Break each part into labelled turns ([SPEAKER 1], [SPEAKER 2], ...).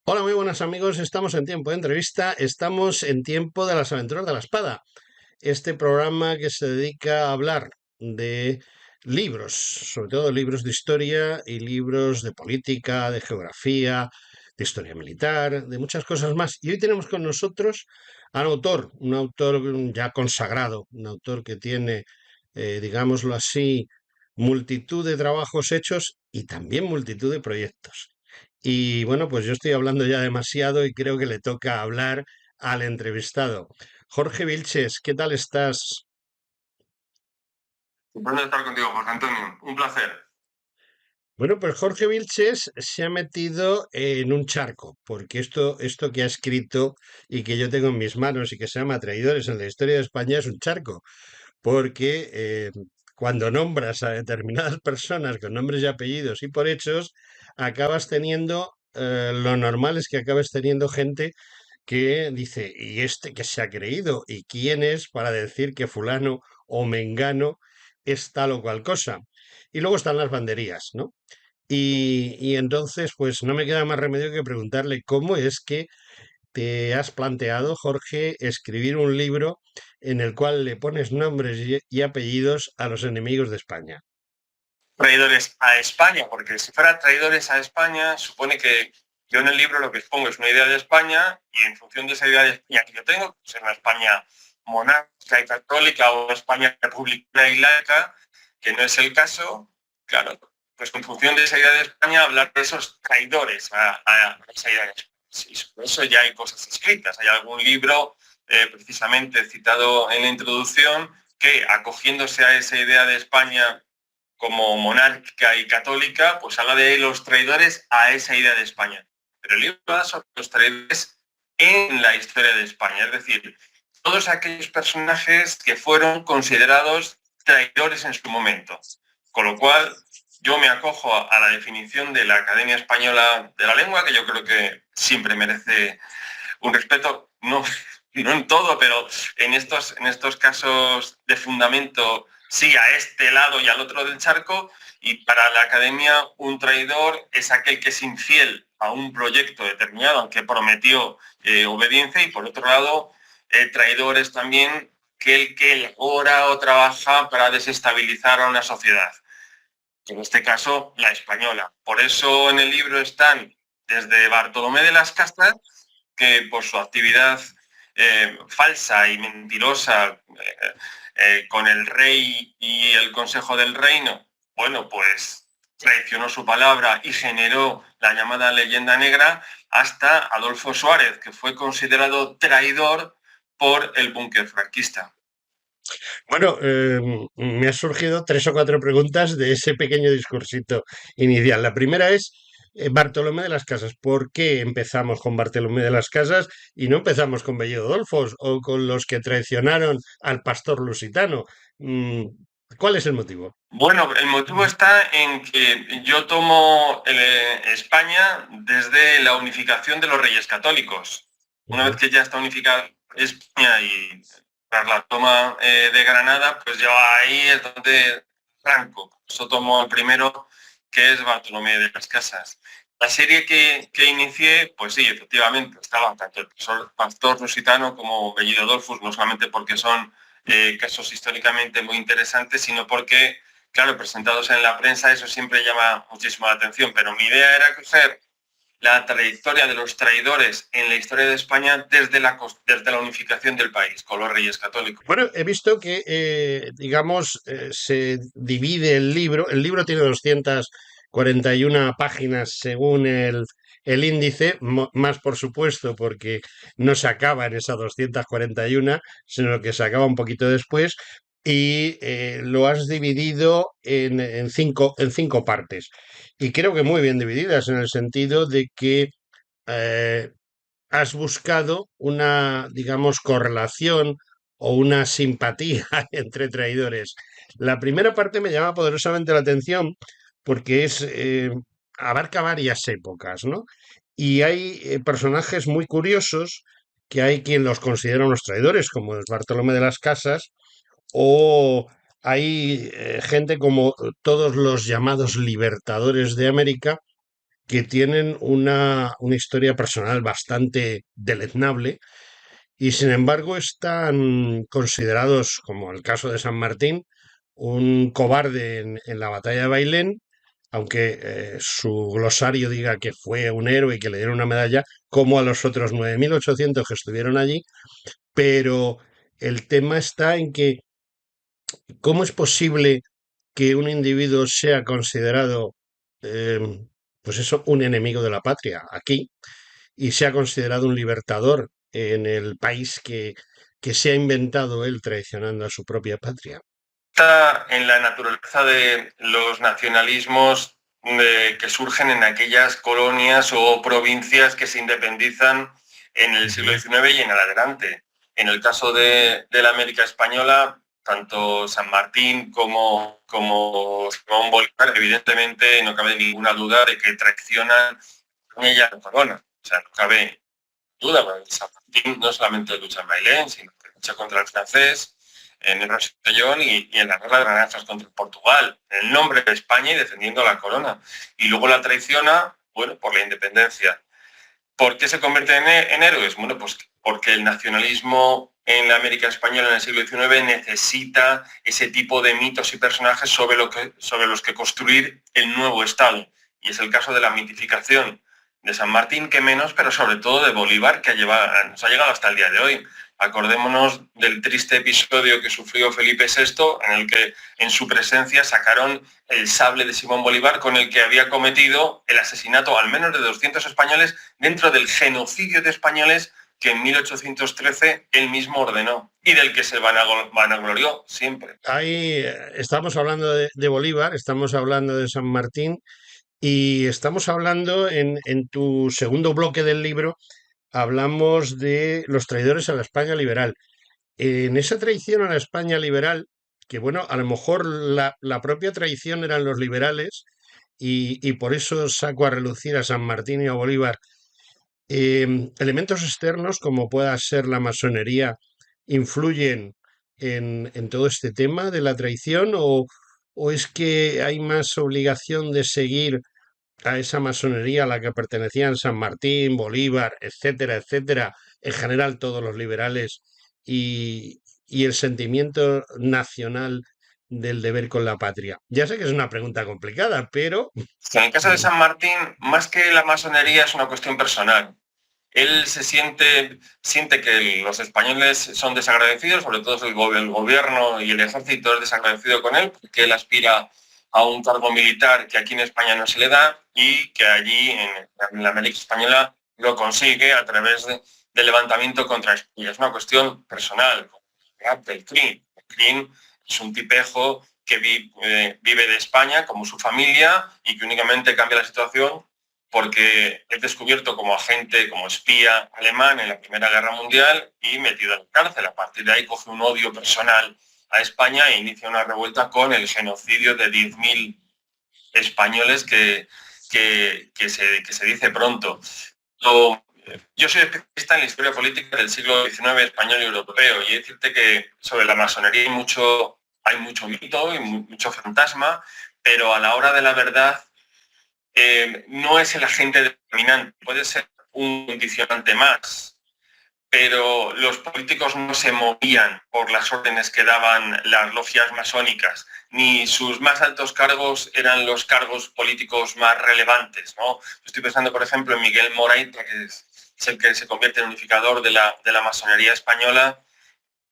[SPEAKER 1] Hola, muy buenos amigos. Estamos en tiempo de entrevista. Estamos en tiempo de las aventuras de la espada. Este programa que se dedica a hablar de libros, sobre todo libros de historia y libros de política, de geografía, de historia militar, de muchas cosas más. Y hoy tenemos con nosotros a un autor ya consagrado, un autor que tiene, digámoslo así, multitud de trabajos hechos y también multitud de proyectos. Y bueno, pues yo estoy hablando ya demasiado y creo que le toca hablar al entrevistado. Jorge Vilches, ¿qué tal estás?
[SPEAKER 2] Bueno estar contigo, José Antonio. Un placer.
[SPEAKER 1] Bueno, pues Jorge Vilches se ha metido en un charco, porque esto que ha escrito y que yo tengo en mis manos y que se llama Traidores en la historia de España es un charco, porque cuando nombras a determinadas personas con nombres y apellidos y por hechos, acabas teniendo, lo normal es que acabes teniendo gente que dice, ¿y este que se ha creído? ¿Y quién es para decir que fulano o mengano es tal o cual cosa? Y luego están las banderías, ¿no? Y entonces, pues no me queda más remedio que preguntarle cómo es que te has planteado, Jorge, escribir un libro en el cual le pones nombres y apellidos a los enemigos de España.
[SPEAKER 2] Traidores a España, porque si fuera traidores a España, supone que yo en el libro lo que expongo es una idea de España y en función de esa idea de España que yo tengo, pues en una España monárquica y católica o una España republicana y laica, que no es el caso, claro, pues en función de esa idea de España hablar de esos traidores a esa idea de España. Y sobre eso ya hay cosas escritas, hay algún libro precisamente citado en la introducción que acogiéndose a esa idea de España como monárquica y católica, pues habla de los traidores a esa idea de España. Pero el libro habla sobre los traidores en la historia de España, es decir, todos aquellos personajes que fueron considerados traidores en su momento. Con lo cual, yo me acojo a la definición de la Academia Española de la Lengua, que yo creo que siempre merece un respeto, no en todo, pero en estos casos de fundamento, sí, a este lado y al otro del charco, y para la academia un traidor es aquel que es infiel a un proyecto determinado, aunque prometió obediencia, y por otro lado, traidor es también aquel que elabora o trabaja para desestabilizar a una sociedad, en este caso la española. Por eso en el libro están desde Bartolomé de las Casas, que por su actividad falsa y mentirosa con el rey y el consejo del reino, bueno, pues traicionó su palabra y generó la llamada leyenda negra, hasta Adolfo Suárez, que fue considerado traidor por el búnker franquista.
[SPEAKER 1] Bueno, me han surgido tres o cuatro preguntas de ese pequeño discursito inicial. La primera es Bartolomé de las Casas. ¿Por qué empezamos con Bartolomé de las Casas y no empezamos con Bellido Dolfos o con los que traicionaron al pastor lusitano? Mm, ¿Cuál es el motivo?
[SPEAKER 2] Bueno, el motivo está en que yo tomo España desde la unificación de los reyes católicos. Una vez
[SPEAKER 1] Ujú.
[SPEAKER 2] que ya está unificada España y tras la toma de Granada, pues yo ahí es donde arranco. Eso tomo el primero, que es Bartolomé de las Casas. La serie que inicié, pues sí, efectivamente, estaban tanto el pastor lusitano como Bellido Dolfus, no solamente porque son casos históricamente muy interesantes, sino porque claro, presentados en la prensa, eso siempre llama muchísimo la atención, pero mi idea era coger la trayectoria de los traidores en la historia de España desde la unificación del país, con los reyes católicos.
[SPEAKER 1] Bueno, he visto que, digamos, se divide el libro tiene 241 páginas según el índice, más por supuesto, porque no se acaba en esas 241, sino que se acaba un poquito después, y lo has dividido en cinco partes. Y creo que muy bien divididas en el sentido de que eh, has buscado una, digamos, correlación o una simpatía entre traidores. La primera parte me llama poderosamente la atención porque abarca varias épocas, ¿no? Y hay personajes muy curiosos que hay quien los considera unos traidores, como es Bartolomé de las Casas, o hay gente como todos los llamados libertadores de América, que tienen una historia personal bastante deleznable y sin embargo están considerados, como el caso de San Martín, un cobarde en la batalla de Bailén, aunque su glosario diga que fue un héroe y que le dieron una medalla, como a los otros 9.800 que estuvieron allí, pero el tema está en que ¿cómo es posible que un individuo sea considerado, eh, pues eso, un enemigo de la patria aquí y sea considerado un libertador en el país que se ha inventado él traicionando a su propia patria?
[SPEAKER 2] Está en la naturaleza de los nacionalismos que surgen en aquellas colonias o provincias que se independizan en el siglo
[SPEAKER 1] Ujú.
[SPEAKER 2] XIX y en adelante. En el caso de la América Española, tanto San Martín como Simón Bolívar, evidentemente no cabe ninguna duda de que traicionan con ella la corona. O sea, no cabe duda, porque San Martín no solamente lucha en Bailén, sino que lucha contra el francés en el Rosellón y en la guerra de Granazas contra Portugal, en el nombre de España y defendiendo la corona. Y luego la traiciona, bueno, por la independencia. ¿Por qué se convierten en héroes? Bueno, pues porque el nacionalismo en la América Española en el siglo XIX necesita ese tipo de mitos y personajes sobre los que construir el nuevo Estado. Y es el caso de la mitificación de San Martín, que menos, pero sobre todo de Bolívar, que nos ha llegado hasta el día de hoy. Acordémonos del triste episodio que sufrió Felipe VI, en el que en su presencia sacaron el sable de Simón Bolívar con el que había cometido el asesinato al menos de 200 españoles dentro del genocidio de españoles que en 1813 él mismo ordenó y del que se vanaglorió siempre.
[SPEAKER 1] Ahí estamos hablando de Bolívar, estamos hablando de San Martín y estamos hablando en tu segundo bloque del libro, hablamos de los traidores a la España liberal. En esa traición a la España liberal, que bueno, a lo mejor la propia traición eran los liberales y por eso saco a relucir a San Martín y a Bolívar, elementos externos como pueda ser la masonería influyen en todo este tema de la traición o es que hay más obligación de seguir a esa masonería a la que pertenecían San Martín, Bolívar, etcétera, etcétera, en general todos los liberales y el sentimiento nacional del deber con la patria? Ya sé que es una pregunta complicada, pero
[SPEAKER 2] En el caso de San Martín, más que la masonería es una cuestión personal. Él siente que los españoles son desagradecidos, sobre todo el gobierno y el ejército es desagradecido con él, porque él aspira a un cargo militar que aquí en España no se le da y que allí en la América Española lo consigue a través del levantamiento contra España. Es una cuestión personal, del CRIM. El CRIM es un tipejo que vive de España como su familia y que únicamente cambia la situación porque es descubierto como agente, como espía alemán en la Primera Guerra Mundial y metido en la cárcel. A partir de ahí coge un odio personal a España e inicia una revuelta con el genocidio de 10.000 españoles que se dice pronto. Yo soy especialista en la historia política del siglo XIX español y europeo y decirte que sobre la masonería hay mucho mito y mucho fantasma, pero a la hora de la verdad no es el agente determinante, puede ser un condicionante más, pero los políticos no se movían por las órdenes que daban las logias masónicas, ni sus más altos cargos eran los cargos políticos más relevantes, ¿no? Estoy pensando, por ejemplo, en Miguel Moraita, que es el que se convierte en unificador de la masonería española.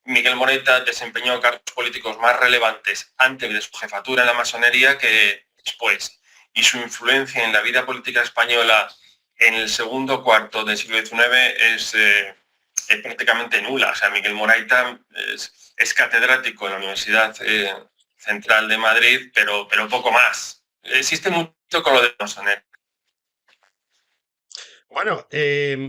[SPEAKER 2] Miguel Moraita desempeñó cargos políticos más relevantes antes de su jefatura en la masonería que después. Y su influencia en la vida política española en el segundo cuarto del siglo XIX es prácticamente nula. O sea, Miguel Moraita es catedrático en la Universidad Central de Madrid, pero poco más. Existe mucho con lo de Monsonet.
[SPEAKER 1] Bueno,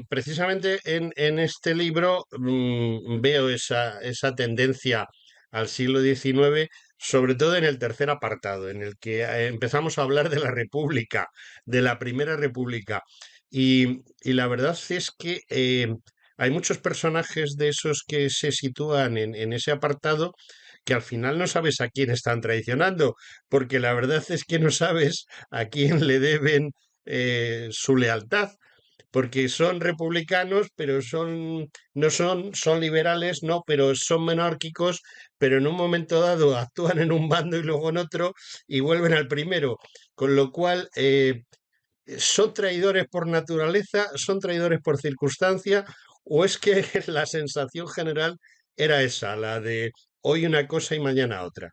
[SPEAKER 1] precisamente en este libro veo esa tendencia al siglo XIX, sobre todo en el tercer apartado, en el que empezamos a hablar de la República, de la Primera República. Y la verdad es que hay muchos personajes de esos que se sitúan en ese apartado que al final no sabes a quién están traicionando, porque la verdad es que no sabes a quién le deben su lealtad porque son republicanos, pero no son liberales, no, pero son monárquicos, pero en un momento dado actúan en un bando y luego en otro y vuelven al primero. Con lo cual, ¿son traidores por naturaleza? ¿Son traidores por circunstancia? ¿O es que la sensación general era esa, la de hoy una cosa y mañana otra?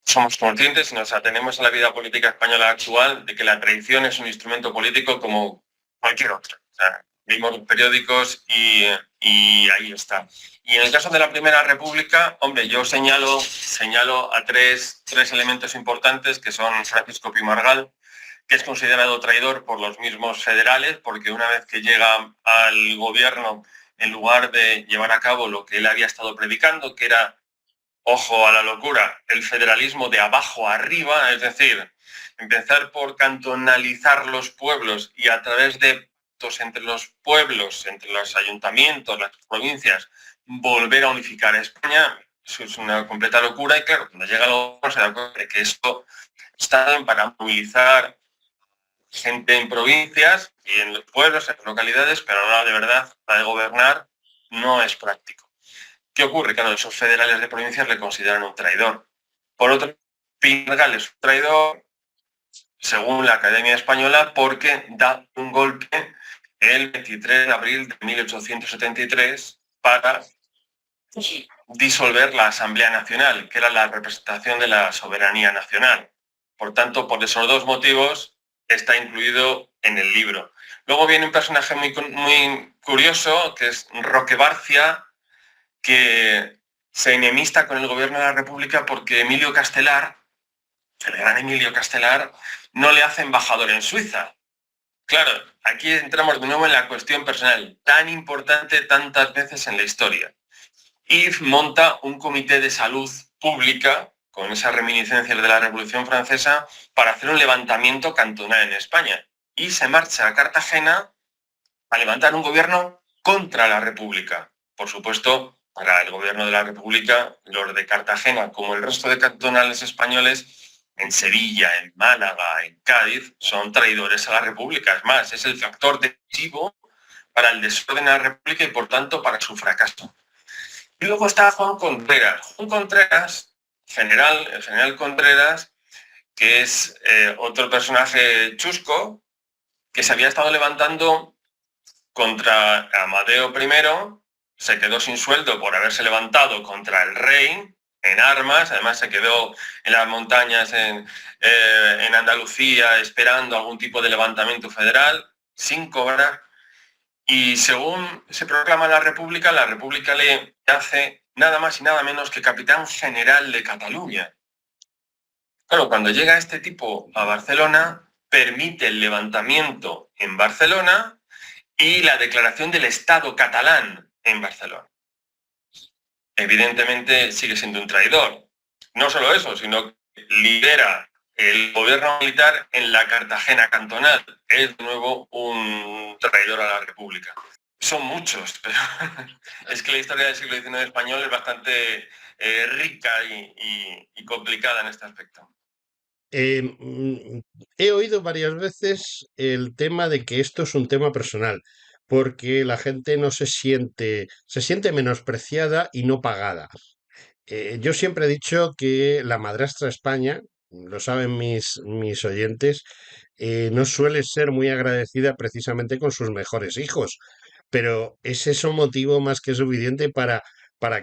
[SPEAKER 2] Somos conscientes y nos atenemos a la vida política española actual de que la traición es un instrumento político como cualquier otro. O sea, vimos los periódicos y ahí está. Y en el caso de la Primera República, hombre, yo señalo a tres elementos importantes que son Francisco Pimargal, que es considerado traidor por los mismos federales, porque una vez que llega al gobierno, en lugar de llevar a cabo lo que él había estado predicando, que era, ojo a la locura, el federalismo de abajo a arriba, es decir, empezar por cantonalizar los pueblos y a través de pactos entre los pueblos, entre los ayuntamientos, las provincias, volver a unificar a España. Eso es una completa locura y claro, cuando llega el gobierno se da cuenta de que esto está bien para movilizar gente en provincias y en los pueblos, en las localidades, pero ahora de verdad, la de gobernar no es práctico. ¿Qué ocurre? Claro, esos federales de provincias le consideran un traidor. Por otro lado, Pingal es un traidor, según la Academia Española, porque da un golpe el 23 de abril de 1873 para disolver la Asamblea Nacional, que era la representación de la soberanía nacional. Por tanto, por esos dos motivos está incluido en el libro. Luego viene un personaje muy curioso, que es Roque Barcia, que se enemista con el gobierno de la República porque Emilio Castelar, el gran Emilio Castelar, no le hace embajador en Suiza. Claro, aquí entramos de nuevo en la cuestión personal, tan importante tantas veces en la historia. Y monta un comité de salud pública, con esas reminiscencias de la Revolución Francesa, para hacer un levantamiento cantonal en España. Y se marcha a Cartagena a levantar un gobierno contra la República. Por supuesto, para el gobierno de la República, los de Cartagena, como el resto de cantonales españoles, en Sevilla, en Málaga, en Cádiz, son traidores a la República. Es más, es el factor decisivo para el desorden de la República y, por tanto, para su fracaso. Y luego está Juan Contreras. Juan Contreras, el general Contreras, que es otro personaje chusco, que se había estado levantando contra Amadeo I, se quedó sin sueldo por haberse levantado contra el rey en armas, además se quedó en las montañas en Andalucía esperando algún tipo de levantamiento federal, sin cobrar, y según se proclama la República le hace nada más y nada menos que capitán general de Cataluña. Claro, cuando llega este tipo a Barcelona, permite el levantamiento en Barcelona y la declaración del Estado catalán en Barcelona. Evidentemente sigue siendo un traidor. No solo eso, sino que lidera el gobierno militar en la Cartagena cantonal. Es de nuevo un traidor a la República. Son muchos, pero es que la historia del siglo XIX español es bastante rica y complicada en este aspecto.
[SPEAKER 1] He oído varias veces el tema de que esto es un tema personal, porque la gente no se siente menospreciada y no pagada. Yo siempre he dicho que la madrastra España, lo saben mis oyentes, no suele ser muy agradecida precisamente con sus mejores hijos, pero ¿es eso motivo más que suficiente para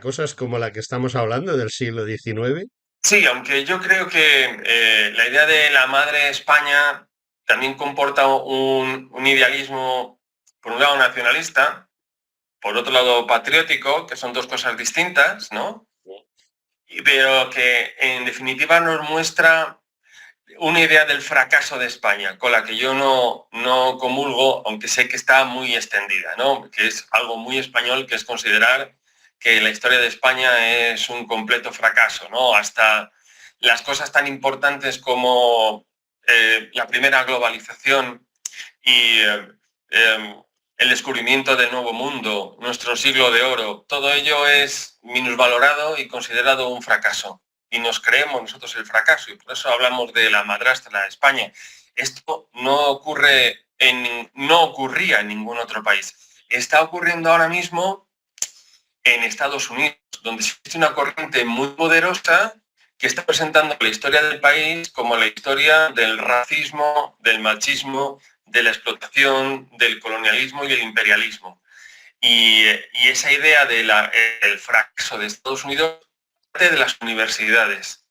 [SPEAKER 1] cosas como la que estamos hablando del siglo XIX?
[SPEAKER 2] Sí, aunque yo creo que la idea de la madre España también comporta un idealismo, por un lado, nacionalista, por otro lado patriótico, que son dos cosas distintas, ¿no? Pero que en definitiva nos muestra una idea del fracaso de España, con la que yo no comulgo, aunque sé que está muy extendida, ¿no? Que es algo muy español, que es considerar que la historia de España es un completo fracaso, ¿no? Hasta las cosas tan importantes como la primera globalización y el descubrimiento del nuevo mundo, nuestro siglo de oro, todo ello es minusvalorado y considerado un fracaso. Y nos creemos nosotros el fracaso, y por eso hablamos de la madrastra de España. Esto no ocurría en ningún otro país. Está ocurriendo ahora mismo en Estados Unidos, donde existe una corriente muy poderosa que está presentando la historia del país como la historia del racismo, del machismo, de la explotación, del colonialismo y el imperialismo. Y esa idea del fracaso de Estados Unidos parte de las universidades.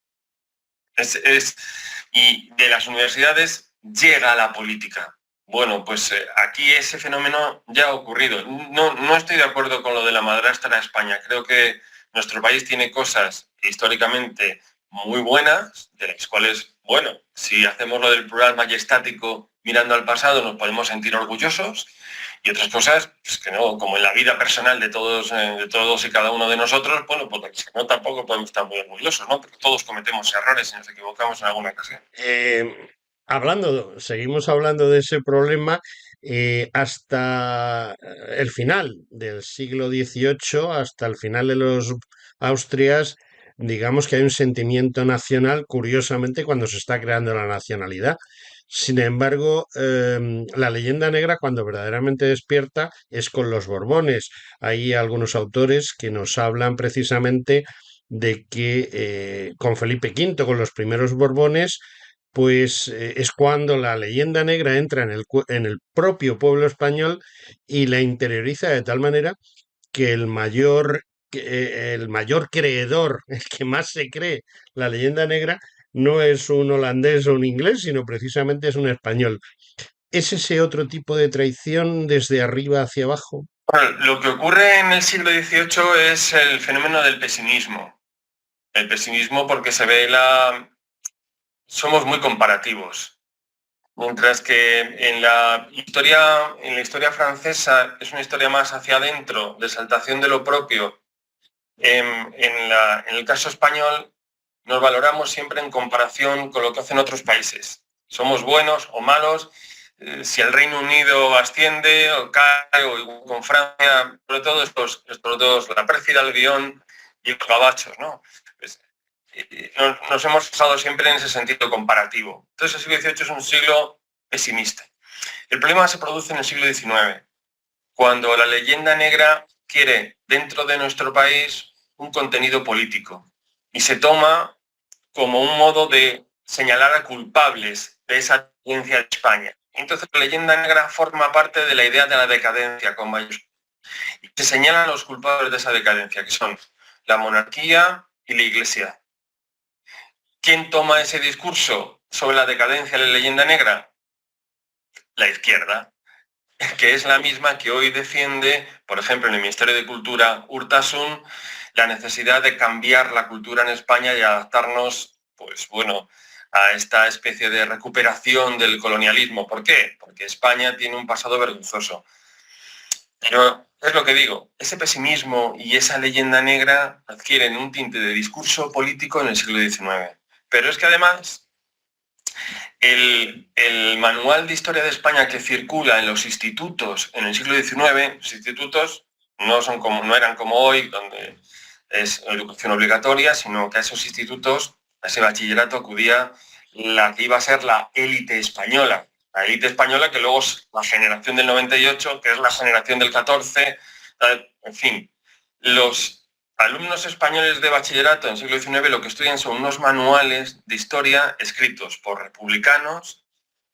[SPEAKER 2] Y de las universidades llega a la política. Bueno, pues aquí ese fenómeno ya ha ocurrido. No estoy de acuerdo con lo de la madrastra de España. Creo que nuestro país tiene cosas históricamente muy buenas, de las cuales, bueno, si hacemos lo del plural majestático mirando al pasado nos podemos sentir orgullosos, y otras cosas pues que no, como en la vida personal de todos y cada uno de nosotros, bueno, pues no tampoco podemos estar muy orgullosos, ¿no? Porque todos cometemos errores y nos equivocamos en alguna ocasión.
[SPEAKER 1] Seguimos hablando de ese problema hasta el final del siglo XVIII, hasta el final de los Austrias, digamos que hay un sentimiento nacional, curiosamente, cuando se está creando la nacionalidad. Sin embargo, la leyenda negra, cuando verdaderamente despierta, es con los Borbones. Hay algunos autores que nos hablan precisamente de que con Felipe V, con los primeros Borbones, pues es cuando la leyenda negra entra en el propio pueblo español y la interioriza de tal manera que el mayor creedor, el que más se cree la leyenda negra, no es un holandés o un inglés, sino precisamente es un español. ¿Es ese otro tipo de traición desde arriba hacia abajo?
[SPEAKER 2] Bueno, lo que ocurre en el siglo XVIII es el fenómeno del pesimismo. El pesimismo porque somos muy comparativos. Mientras que en la historia francesa es una historia más hacia adentro, de exaltación de lo propio. En el caso español nos valoramos siempre en comparación con lo que hacen otros países. Somos buenos o malos, si el Reino Unido asciende o cae, o igual con Francia, sobre todo estos dos, la pérfida Albión y los gabachos, ¿no? Pues, nos hemos basado siempre en ese sentido comparativo. Entonces el siglo XVIII es un siglo pesimista. El problema se produce en el siglo XIX, cuando la leyenda negra quiere dentro de nuestro país un contenido político y se toma como un modo de señalar a culpables de esa tendencia de España. Entonces la leyenda negra forma parte de la idea de la decadencia con mayúsculas. Y se señalan los culpables de esa decadencia, que son la monarquía y la Iglesia. ¿Quién toma ese discurso sobre la decadencia de la leyenda negra? La izquierda, que es la misma que hoy defiende, por ejemplo, en el Ministerio de Cultura, Urtasun, la necesidad de cambiar la cultura en España y adaptarnos, pues bueno, a esta especie de recuperación del colonialismo. ¿Por qué? Porque España tiene un pasado vergonzoso. Pero es lo que digo, ese pesimismo y esa leyenda negra adquieren un tinte de discurso político en el siglo XIX. Pero es que además el manual de historia de España que circula en los institutos en el siglo XIX, los institutos no eran como hoy, donde es educación obligatoria, sino que a esos institutos, a ese bachillerato acudía la que iba a ser la élite española. La élite española que luego es la generación del 98, que es la generación del 14, en fin. Los alumnos españoles de bachillerato en el siglo XIX lo que estudian son unos manuales de historia escritos por republicanos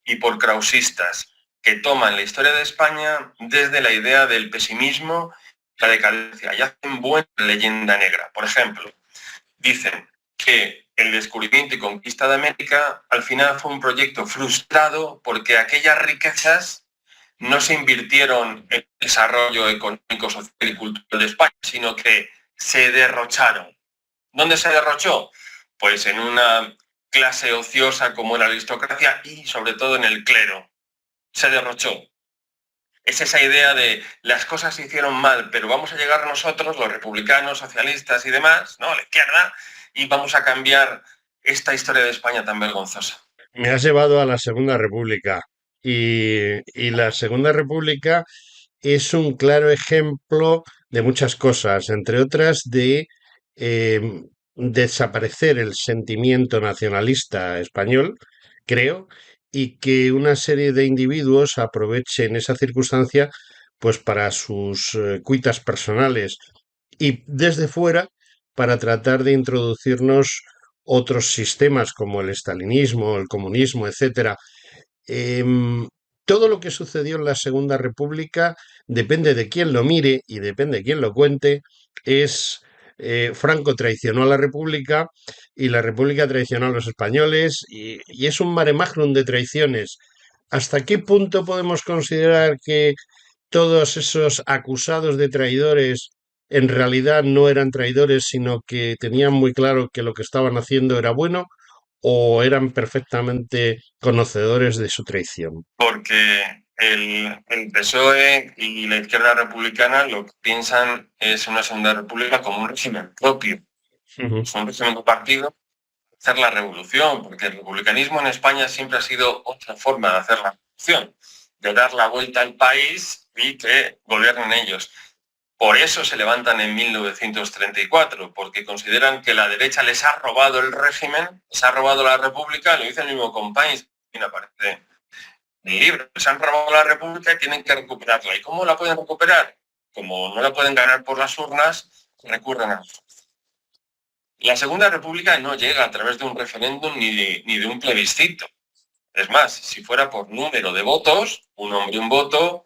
[SPEAKER 2] y por krausistas, que toman la historia de España desde la idea del pesimismo, la decadencia, y hacen buena leyenda negra. Por ejemplo, dicen que el descubrimiento y conquista de América al final fue un proyecto frustrado porque aquellas riquezas no se invirtieron en el desarrollo económico, social y cultural de España, sino que se derrocharon. ¿Dónde se derrochó? Pues en una clase ociosa como la aristocracia y sobre todo en el clero. Se derrochó. Es esa idea de las cosas se hicieron mal, pero vamos a llegar nosotros, los republicanos, socialistas y demás, ¿no? La izquierda, y vamos a cambiar esta historia de España tan vergonzosa.
[SPEAKER 1] Me has llevado a la Segunda República y la Segunda República es un claro ejemplo de muchas cosas, entre otras de eh, desaparecer el sentimiento nacionalista español, creo, y que una serie de individuos aprovechen esa circunstancia pues para sus cuitas personales y desde fuera para tratar de introducirnos otros sistemas como el estalinismo, el comunismo, etcétera. Em, Todo lo que sucedió en la Segunda República, depende de quién lo mire y depende de quién lo cuente, es Franco traicionó a la República y la República traicionó a los españoles y es un mare magnum de traiciones. ¿Hasta qué punto podemos considerar que todos esos acusados de traidores en realidad no eran traidores, sino que tenían muy claro que lo que estaban haciendo era bueno o eran perfectamente conocedores de su traición?
[SPEAKER 2] Porque el PSOE y la izquierda republicana lo que piensan es una segunda república como un régimen propio,
[SPEAKER 1] Ujú.
[SPEAKER 2] es un régimen compartido, hacer la revolución, porque el republicanismo en España siempre ha sido otra forma de hacer la revolución, de dar la vuelta al país y que gobiernen ellos. Por eso se levantan en 1934, porque consideran que la derecha les ha robado el régimen, les ha robado la república, lo dice el mismo Companys, y me aparece en el libro, les han robado la república y tienen que recuperarla. ¿Y cómo la pueden recuperar? Como no la pueden ganar por las urnas, recurren a... La Segunda República no llega a través de un referéndum ni de un plebiscito. Es más, si fuera por número de votos, un hombre un voto,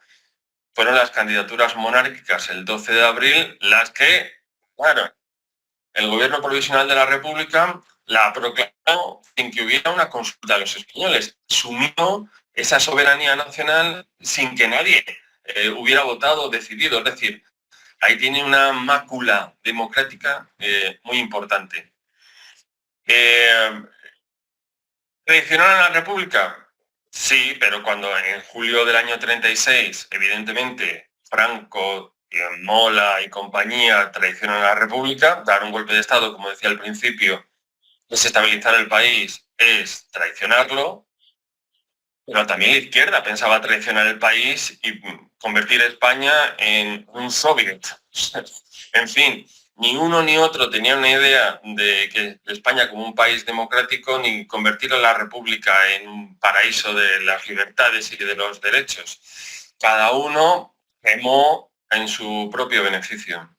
[SPEAKER 2] fueron las candidaturas monárquicas el 12 de abril las que, claro, el gobierno provisional de la República la proclamó sin que hubiera una consulta a los españoles. Asumió esa soberanía nacional sin que nadie hubiera votado o decidido. Es decir, ahí tiene una mácula democrática muy importante. ¿Traicionaron a la República? Sí, pero cuando en julio del año 36, evidentemente, Franco, Mola y compañía traicionan a la República, dar un golpe de Estado, como decía al principio, desestabilizar el país es traicionarlo, pero también la izquierda pensaba traicionar el país y convertir a España en un soviet. En fin, ni uno ni otro tenía una idea de que España como un país democrático ni convertir a la República en un paraíso de las libertades y de los derechos. Cada uno remó en su propio beneficio.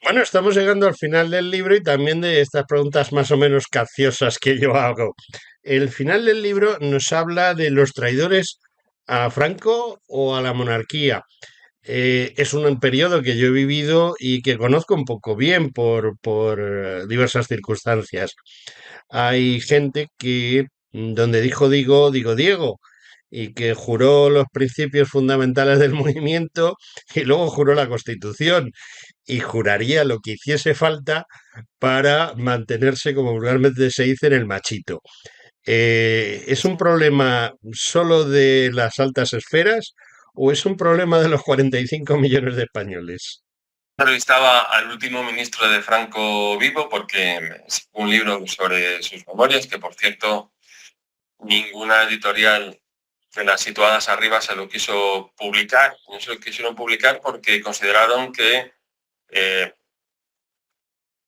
[SPEAKER 1] Bueno, estamos llegando al final del libro y también de estas preguntas más o menos capciosas que yo hago. El final del libro nos habla de los traidores a Franco o a la monarquía. Es un periodo que yo he vivido y que conozco un poco bien por diversas circunstancias. Hay gente que donde dijo digo, digo Diego, y que juró los principios fundamentales del movimiento y luego juró la Constitución y juraría lo que hiciese falta para mantenerse, como vulgarmente se dice, en el machito. ¿Es un problema solo de las altas esferas o es un problema de los 45 millones de españoles?
[SPEAKER 2] Entrevistaba al último ministro de Franco vivo porque sacó un libro sobre sus memorias, que por cierto ninguna editorial de las situadas arriba se lo quiso publicar. No se lo quisieron publicar porque consideraron eh,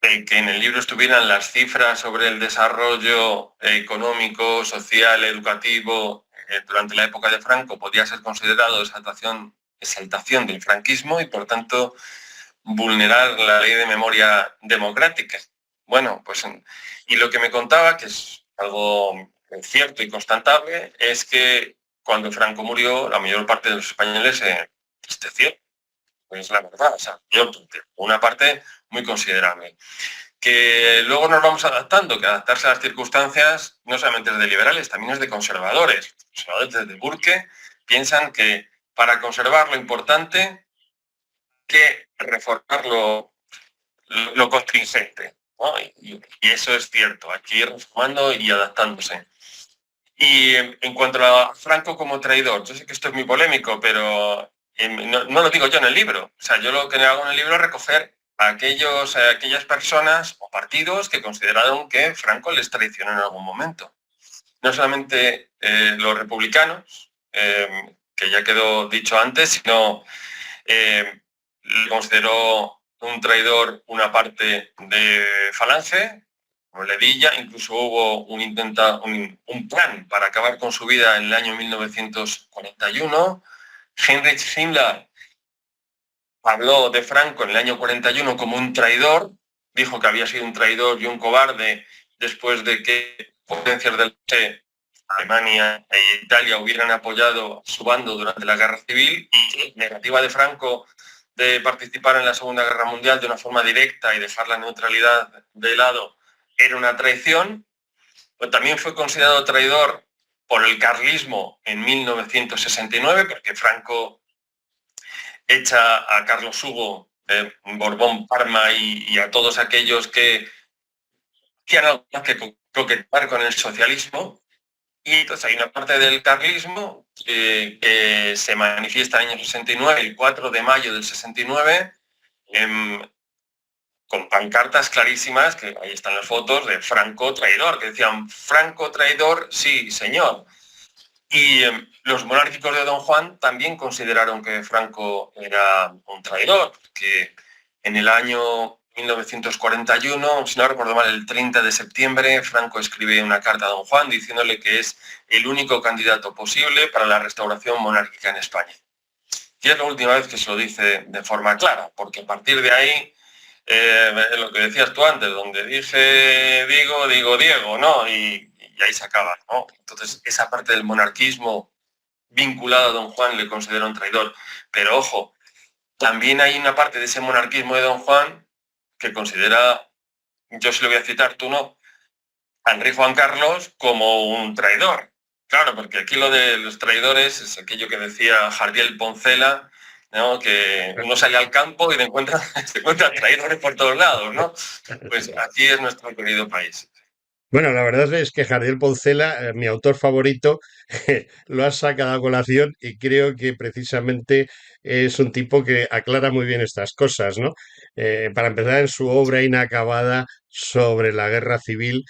[SPEAKER 2] que en el libro estuvieran las cifras sobre el desarrollo económico, social, educativo durante la época de Franco podía ser considerado exaltación del franquismo y por tanto vulnerar la ley de memoria democrática. Bueno, pues y lo que me contaba, que es algo cierto y constatable, es que cuando Franco murió, la mayor parte de los españoles se entristeció. Pues la verdad, o sea, yo, una parte muy considerable. Que luego nos vamos adaptando, que adaptarse a las circunstancias no solamente es de liberales, también es de conservadores. Los conservadores desde Burke piensan que para conservar lo importante que reformar lo contingente, ¿no? Y eso es cierto, hay que ir reformando y adaptándose. Y en cuanto a Franco como traidor, yo sé que esto es muy polémico, pero no lo digo yo en el libro. O sea, yo lo que hago en el libro es recoger a aquellas personas o partidos que consideraron que Franco les traicionó en algún momento. No solamente los republicanos, que ya quedó dicho antes, sino consideró un traidor una parte de Falange, como Ledilla, incluso hubo un plan para acabar con su vida en el año 1941. Heinrich Himmler habló de Franco en el año 41 como un traidor, dijo que había sido un traidor y un cobarde después de que potencias del este, Alemania e Italia hubieran apoyado su bando durante la guerra civil, y la negativa de Franco de participar en la Segunda Guerra Mundial de una forma directa y dejar la neutralidad de lado era una traición. Pero también fue considerado traidor por el carlismo en 1969, porque Franco echa a Carlos Hugo, Borbón Parma y a todos aquellos que hacían algo más que coquetear con el socialismo. Y entonces hay una parte del carlismo que se manifiesta en el año 69, el 4 de mayo del 69, con pancartas clarísimas, que ahí están las fotos de Franco traidor, que decían Franco traidor, sí, señor. Y los monárquicos de Don Juan también consideraron que Franco era un traidor, que en el año 1941, si no recuerdo mal, el 30 de septiembre, Franco escribe una carta a Don Juan diciéndole que es el único candidato posible para la restauración monárquica en España. Y es la última vez que se lo dice de forma clara, porque a partir de ahí, lo que decías tú antes, donde dije digo Diego, ¿no? Y ahí se acaba, ¿no? Entonces, esa parte del monarquismo vinculada a Don Juan le considera un traidor. Pero ojo, también hay una parte de ese monarquismo de Don Juan que considera, yo sí lo voy a citar, tú no, a Enrique Juan Carlos como un traidor. Claro, porque aquí lo de los traidores es aquello que decía Jardiel Poncela, ¿no? Que uno sale al campo y se encuentra traidores por todos lados, ¿no? Pues aquí es nuestro querido país.
[SPEAKER 1] Bueno, la verdad es que Jardiel Poncela, mi autor favorito, lo has sacado a colación y creo que precisamente es un tipo que aclara muy bien estas cosas, ¿no? Para empezar, en su obra inacabada sobre la guerra civil,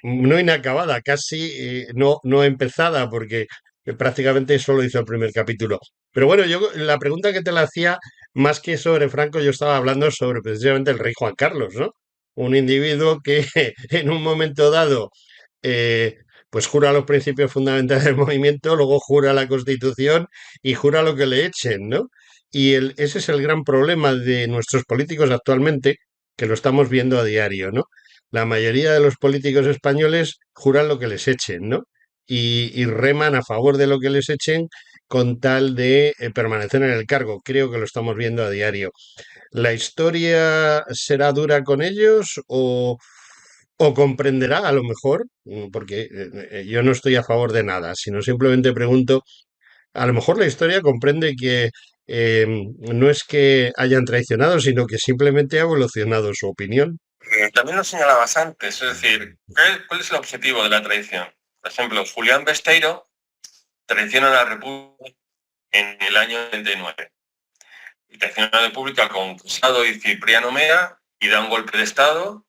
[SPEAKER 1] no inacabada, casi no empezada, porque prácticamente solo hizo el primer capítulo. Pero bueno, yo la pregunta que te la hacía, más que sobre Franco, yo estaba hablando sobre precisamente el rey Juan Carlos, ¿no? Un individuo que en un momento dado eh, pues jura los principios fundamentales del movimiento, luego jura la Constitución y jura lo que le echen, ¿no? Y ese es el gran problema de nuestros políticos actualmente, que lo estamos viendo a diario, ¿no? La mayoría de los políticos españoles juran lo que les echen, ¿no? Y reman a favor de lo que les echen con tal de permanecer en el cargo. Creo que lo estamos viendo a diario. ¿La historia será dura con ellos o comprenderá a lo mejor? Porque yo no estoy a favor de nada, sino simplemente pregunto, a lo mejor la historia comprende que eh, no es que hayan traicionado, sino que simplemente ha evolucionado su opinión.
[SPEAKER 2] También lo señalabas antes, es decir, ¿cuál es el objetivo de la traición? Por ejemplo, Julián Besteiro traiciona a la República en el año 39. Y traiciona a la República con Casado y Cipriano Mea y da un golpe de Estado,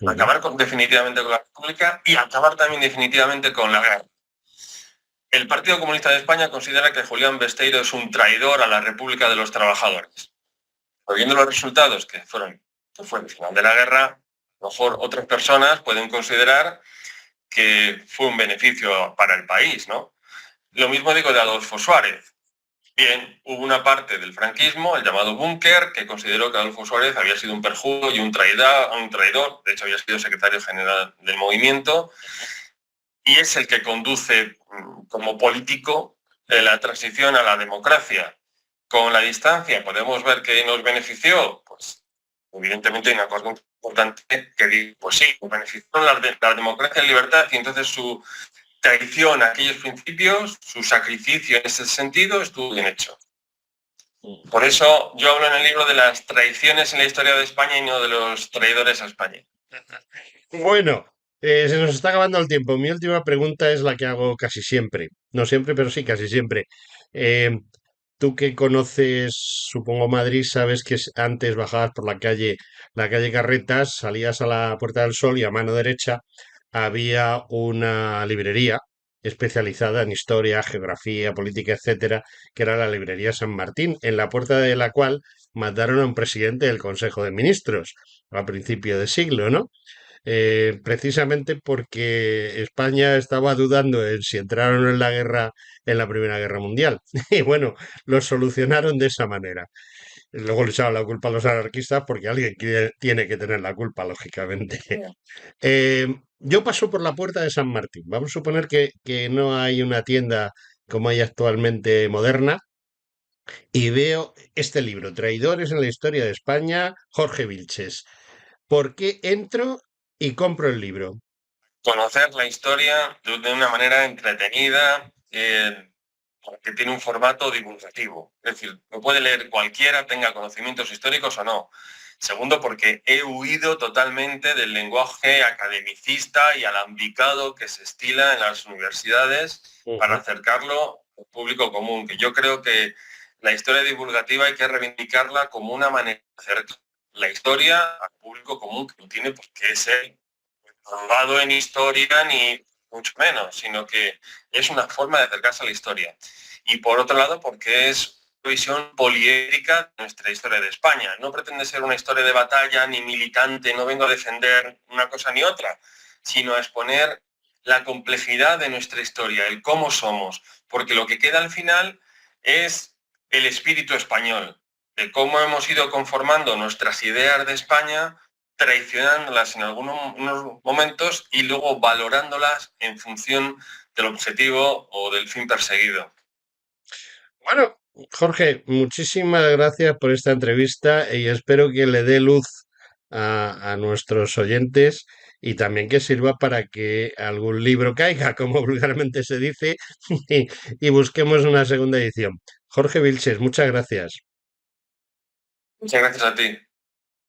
[SPEAKER 2] acabar definitivamente con la República y acabar también definitivamente con la guerra. El Partido Comunista de España considera que Julián Besteiro es un traidor a la República de los Trabajadores. Pero viendo los resultados que fue el final de la guerra, a lo mejor otras personas pueden considerar que fue un beneficio para el país, ¿no? Lo mismo digo de Adolfo Suárez. Bien, hubo una parte del franquismo, el llamado búnker, que consideró que Adolfo Suárez había sido un perjudo y un traidor, de hecho había sido secretario general del movimiento, y es el que conduce como político la transición a la democracia. Con la distancia podemos ver que nos benefició, pues evidentemente hay una cosa importante que pues sí, benefició la democracia y libertad, y entonces su traición a aquellos principios, su sacrificio en ese sentido estuvo bien hecho. Por eso yo hablo en el libro de las traiciones en la historia de España y no de los traidores a España.
[SPEAKER 1] Bueno, se nos está acabando el tiempo. Mi última pregunta es la que hago casi siempre. No siempre, pero sí casi siempre. Eh, Tú que conoces, supongo, Madrid, sabes que antes bajabas por la calle Carretas, salías a la Puerta del Sol y a mano derecha había una librería especializada en historia, geografía, política, etcétera, que era la librería San Martín, en la puerta de la cual mataron a un presidente del Consejo de Ministros a principio de siglo, ¿no? Precisamente porque España estaba dudando en si entraron en la guerra, en la Primera Guerra Mundial. Y bueno, lo solucionaron de esa manera. Luego le echaron la culpa a los anarquistas porque alguien tiene que tener la culpa, lógicamente. Yo paso por la puerta de San Martín. Vamos a suponer que no hay una tienda como hay actualmente moderna y veo este libro, Traidores en la Historia de España, Jorge Vilches. ¿Por qué entro y compro el libro?
[SPEAKER 2] Conocer la historia de una manera entretenida, porque tiene un formato divulgativo. Es decir, lo puede leer cualquiera, tenga conocimientos históricos o no. Segundo, porque he huido totalmente del lenguaje academicista y alambicado que se estila en las universidades para acercarlo al público común, que yo creo que la historia divulgativa hay que reivindicarla como una manera de acercar la historia al público común, que no tiene por qué ser abogado en historia ni mucho menos, sino que es una forma de acercarse a la historia. Y por otro lado, porque es una visión poliédrica de nuestra historia de España. No pretende ser una historia de batalla ni militante, no vengo a defender una cosa ni otra, sino a exponer la complejidad de nuestra historia, el cómo somos, porque lo que queda al final es el espíritu español, de cómo hemos ido conformando nuestras ideas de España, traicionándolas en algunos momentos y luego valorándolas en función del objetivo o del fin perseguido.
[SPEAKER 1] Bueno, Jorge, muchísimas gracias por esta entrevista y espero que le dé luz a nuestros oyentes y también que sirva para que algún libro caiga, como vulgarmente se dice, y, y busquemos una segunda edición. Jorge Vilches, muchas gracias.
[SPEAKER 2] Muchas gracias a ti.